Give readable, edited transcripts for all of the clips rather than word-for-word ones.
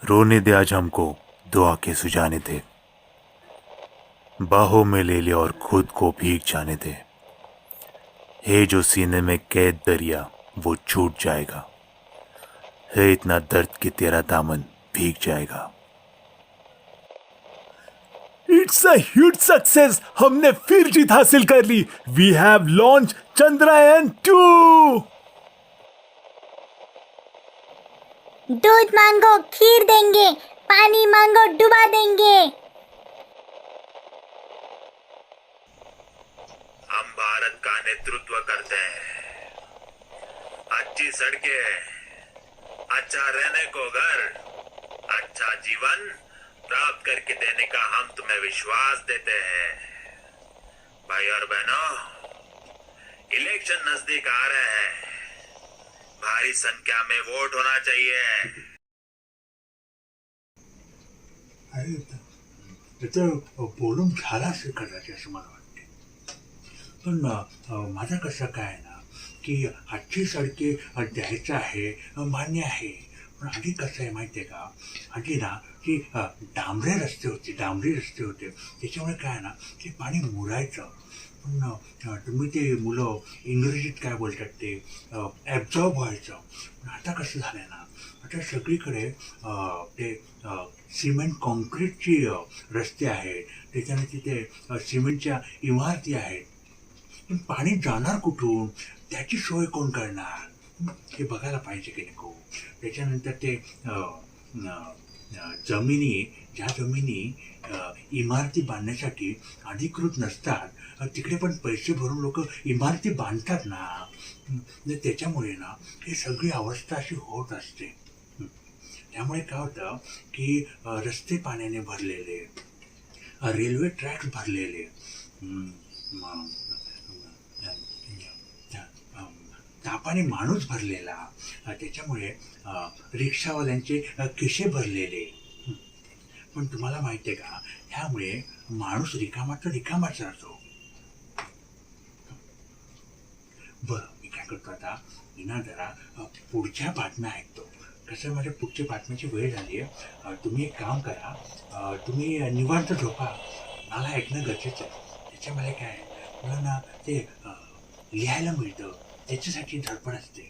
रोने दे आज हमको, दुआ के सुझाने दे, बाहों में ले ले और खुद को भीग जाने दे। है जो सीने में कैद दरिया वो छूट जाएगा, है इतना दर्द कि तेरा दामन भीग जाएगा। It's a huge success. हमने फिर जीत हासिल कर ली। We have launch Chandrayaan two. दूध मांगो खीर देंगे, पानी मांगो डुबा देंगे। हम भारत का नेतृत्व करते हैं। अच्छी सड़कें, अच्छा रहने को घर, अच्छा जीवन प्राप्त करके देने का हम तुम्हें विश्वास देते हैं। भाई और बहनों, इलेक्शन नजदीक आ रहे हैं। भारी संख्या में वोट होना चाहिए। अरे त्याचं बोलून झाला असेल कदाचित असं मला वाटते. पण माझं कसं काय ना की आजची सडके द्यायचं आहे मान्य आहे. पण आधी कसं आहे माहिती आहे का, आधी ना की डांबरे रस्ते होते त्याच्यामुळे काय ना ते पाणी मुरायचं. पण तुम्ही ते मुलं इंग्रजीत काय बोलतात ते ॲब्झॉर्ब व्हायचं. पण आता कसं झालं आहे ना, आता सगळीकडे ते सिमेंट कॉन्क्रीटची रस्ते आहेत, त्याच्याने तिथे सिमेंटच्या इमारती आहेत. पण पाणी जाणार कुठून, त्याची सोय कोण करणार हे बघायला पाहिजे की नको. त्याच्यानंतर ते ज्या जमिनी इमारती बांधण्यासाठी अधिकृत नसतात, तिकडे पण पैसे भरून लोक इमारती बांधतात ना. त्याच्यामुळे ना ही सगळी अवस्था अशी होत असते. त्यामुळे काय होतं की रस्ते पाण्याने भरलेले, रेल्वे ट्रॅक्स भरलेले, तापाने माणूस भरलेला, त्याच्यामुळे रिक्षावाल्यांचे खिसे भरलेले. पण तुम्हाला माहिती आहे का, ह्यामुळे माणूस रिकामाच राहतो. बरं, मी काय करतो आता, मी ना जरा पुढच्या बातम्या ऐकतो. कसं माझ्या पुढच्या बातम्याची वेळ झाली आहे. तुम्ही एक काम करा, तुम्ही निवांत झोपा. मला ऐकणं गरजेचं आहे. त्याच्यामध्ये काय मला ना ते लिहायला मिळतं, त्याच्यासाठी धडपड असते.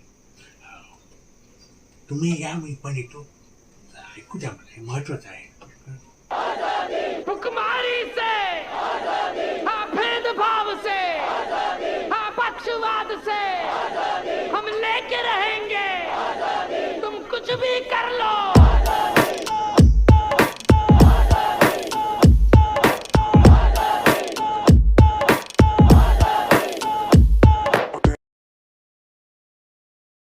तुम्ही या, मी पण येतो. ऐकू द्या, मला हे महत्वाचं आहे. हुक्मारी से, हाँ भेदभाव से, हाँ पक्षवाद से हम लेके रहेंगे। तुम कुछ भी कर लो,